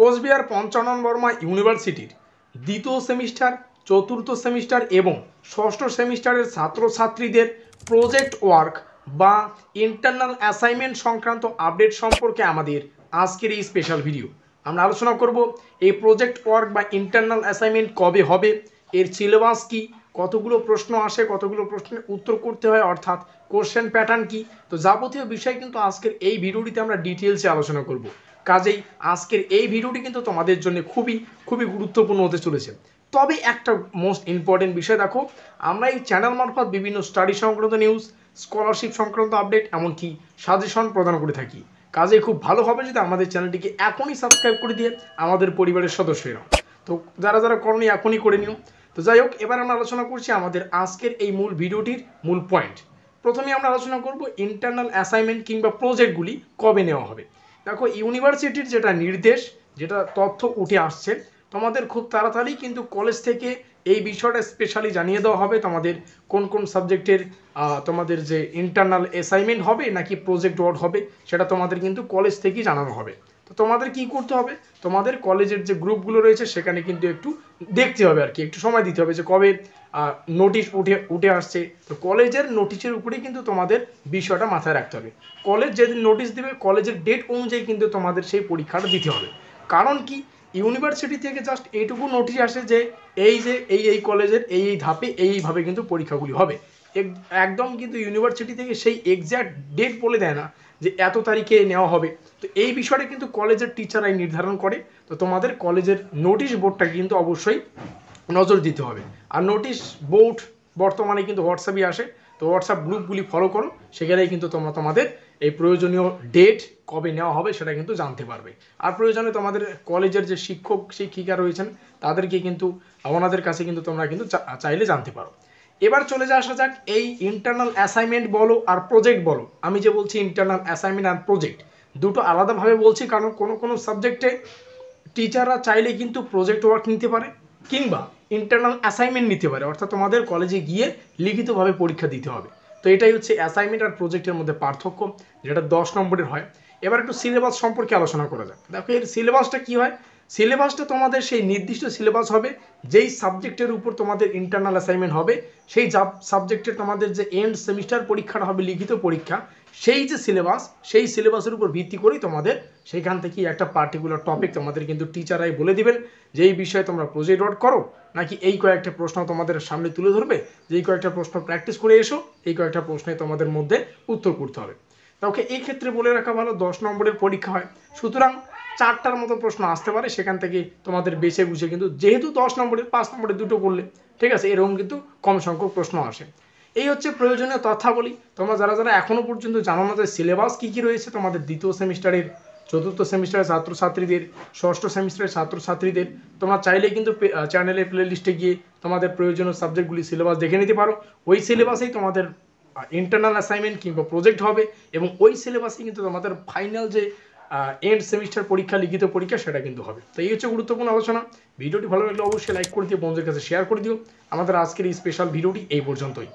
কোচবিহার পঞ্চানন বর্মা ইউনিভার্সিটির দ্বিতীয় সেমিস্টার, চতুর্থ সেমিস্টার এবং ষষ্ঠ সেমিস্টারের ছাত্রছাত্রীদের প্রজেক্ট ওয়ার্ক বা ইন্টারনাল অ্যাসাইনমেন্ট সংক্রান্ত আপডেট সম্পর্কে আমাদের আজকের এই স্পেশাল ভিডিও। আমরা আলোচনা করব এই প্রজেক্ট ওয়ার্ক বা ইন্টারনাল অ্যাসাইনমেন্ট কবে হবে, এর সিলেবাস কি, কতগুলো প্রশ্ন আসে, কতগুলো প্রশ্নের উত্তর করতে হয়, অর্থাৎ কোশ্চেন প্যাটার্ন কি। তো যাবতীয় বিষয় কিন্তু আজকের এই ভিডিওটিতে আমরা ডিটেলসে আলোচনা করব। কাজেই আজকের এই ভিডিওটি কিন্তু তোমাদের জন্য খুবই খুবই গুরুত্বপূর্ণ হতে চলেছে। তবে একটা মোস্ট ইম্পর্টেন্ট বিষয় দেখো, আমরা এই চ্যানেল মারফত বিভিন্ন স্টাডি সংক্রান্ত নিউজ, স্কলারশিপ সংক্রান্ত আপডেট, এমনকি সাজেশন প্রদান করে থাকি। কাজে খুব ভালো হবে যদি আমাদের চ্যানেলটিকে এখনই সাবস্ক্রাইব করে দিয়ে আমাদের পরিবারের সদস্যরা, তো যারা যারা করনি এখনই করে নিও। তো যাই হোক, এবার আমরা আলোচনা করছি আমাদের আজকের এই মূল ভিডিওটির মূল পয়েন্ট। প্রথমে আমরা আলোচনা করব ইন্টারনাল অ্যাসাইনমেন্ট কিংবা প্রজেক্টগুলি কবে নেওয়া হবে। দেখো, ইউনিভার্সিটির যেটা নির্দেশ, যেটা তথ্য উঠে আসছে, তোমাদের খুব তাড়াতাড়ি কিন্তু কলেজ থেকে এই বিষয়টা স্পেশালি জানিয়ে দেওয়া হবে তোমাদের কোন কোন সাবজেক্টের তোমাদের যে ইন্টারনাল অ্যাসাইনমেন্ট হবে নাকি প্রজেক্ট ওয়ার্ক হবে, সেটা তোমাদের কিন্তু কলেজ থেকেই জানানো হবে। তো তোমাদের কি করতে হবে, তোমাদের কলেজের যে গ্রুপগুলো রয়েছে সেখানে কিন্তু একটু দেখতে হবে আর কি, একটু সময় দিতে হবে যে কবে নোটিশ উঠে আসছে। তো কলেজের নোটিশের উপরেই কিন্তু তোমাদের বিষয়টা মাথায় রাখতে হবে। কলেজ যেদিন নোটিশ দেবে, কলেজের ডেট অনুযায়ী কিন্তু তোমাদের সেই পরীক্ষাটা দিতে হবে। কারণ কি, ইউনিভার্সিটি থেকে জাস্ট এইটুকু নোটিশ আসে যে এই কলেজের এই ধাপে এইভাবে কিন্তু পরীক্ষাগুলি হবে। একদম কিন্তু ইউনিভার্সিটি থেকে সেই এক্স্যাক্ট ডেট বলে দেয় না যে এত তারিখে নেওয়া হবে। তো এই বিষয়টা কিন্তু কলেজের টিচাররাই নির্ধারণ করে। তো তোমাদের কলেজের নোটিশ বোর্ডটাকে কিন্তু অবশ্যই নজর দিতে হবে। আর নোটিশ বোর্ড বর্তমানে কিন্তু হোয়াটসঅ্যাপে আসে, তো হোয়াটসঅ্যাপ গ্রুপগুলি ফলো করো, সেখানেই কিন্তু তোমরা তোমাদের এই প্রয়োজনীয় ডেট কবে নেওয়া হবে সেটা কিন্তু জানতে পারবে। আর প্রয়োজনে তোমাদের কলেজের যে শিক্ষক শিক্ষিকা রয়েছেন তাদেরকে কিন্তু ওনাদের কাছে কিন্তু তোমরা কিন্তু চাইলে জানতে পারো। এবার চলে আসা যাক এই ইন্টারনাল অ্যাসাইনমেন্ট বলো আর প্রজেক্ট বলো। আমি যে বলছি ইন্টারনাল অ্যাসাইনমেন্ট আর প্রজেক্ট দুটো আলাদাভাবে বলছি, কারণ কোনো কোনো সাবজেক্টে টিচাররা চাইলে কিন্তু প্রজেক্ট ওয়ার্ক নিতে পারে কিংবা ইন্টারনাল অ্যাসাইনমেন্ট নিতে পারে, অর্থাৎ তোমাদের কলেজে গিয়ে লিখিতভাবে পরীক্ষা দিতে হবে। তো এটাই হচ্ছে অ্যাসাইনমেন্ট আর প্রজেক্টের মধ্যে পার্থক্য, যেটা 10 নম্বরের হয়। এবার একটু সিলেবাস সম্পর্কে আলোচনা করা যাক। দেখো, এর সিলেবাসটা কী হয়। সিলেবাসটা তোমাদের সেই নির্দিষ্ট সিলেবাস হবে যেই সাবজেক্টের উপর তোমাদের ইন্টারনাল অ্যাসাইনমেন্ট হবে, সেই সাবজেক্টে তোমাদের যে এন্ড সেমিস্টার পরীক্ষাটা হবে, লিখিত পরীক্ষা, সেই যে সিলেবাস, সেই সিলেবাসের উপর ভিত্তি করেই তোমাদের সেখান থেকে একটা পার্টিকুলার টপিক তোমাদের কিন্তু টিচাররাই বলে দিবেন যে এই বিষয়ে তোমরা প্রজেক্ট ওয়ার্ক করো, নাকি এই কয়েকটা প্রশ্ন তোমাদের সামনে তুলে ধরবে যে এই কয়েকটা প্রশ্ন প্র্যাকটিস করে এসো, এই কয়েকটা প্রশ্নে তোমাদের মধ্যে উত্তর করতে হবে। ওকে, এই ক্ষেত্রে বলে রাখা ভালো 10 নম্বরের পরীক্ষা হয়, সুতরাং 4টার মতো প্রশ্ন আসতে পারে, সেখান থেকে তোমাদের বেছে বুঝে কিন্তু, যেহেতু 10 নম্বরের 5 নম্বরে দুটো করলে ঠিক আছে, এরকম কিন্তু কম সংখ্যক প্রশ্ন আসে। এই হচ্ছে প্রয়োজনীয় তথ্যাবলী। তোমরা যারা যারা এখনও পর্যন্ত জানো না যে সিলেবাস কী কী রয়েছে তোমাদের দ্বিতীয় সেমিস্টারের, চতুর্থ সেমিস্টারের ছাত্রছাত্রীদের, ষষ্ঠ সেমিস্টারের ছাত্রছাত্রীদের, তোমরা চাইলে কিন্তু চ্যানেলের প্লে লিস্টে গিয়ে তোমাদের প্রয়োজনীয় সাবজেক্টগুলি সিলেবাস দেখে নিতে পারো। ওই সিলেবাসেই তোমাদের ইন্টারনাল অ্যাসাইনমেন্ট কিংবা প্রজেক্ট হবে এবং ওই সিলেবাসে কিন্তু তোমাদের ফাইনাল যে এন্ড সেমিস্টার পরীক্ষা, লিখিত পরীক্ষা, সেটা কিন্তু হবে। তো এই হচ্ছে গুরুত্বপূর্ণ আলোচনা। ভিডিওটি ভালো লাগলে অবশ্যই লাইক করে দিও, বন্ধুদের কাছে শেয়ার করে দিও। আমাদের আজকের এই স্পেশাল ভিডিওটি এই পর্যন্তই।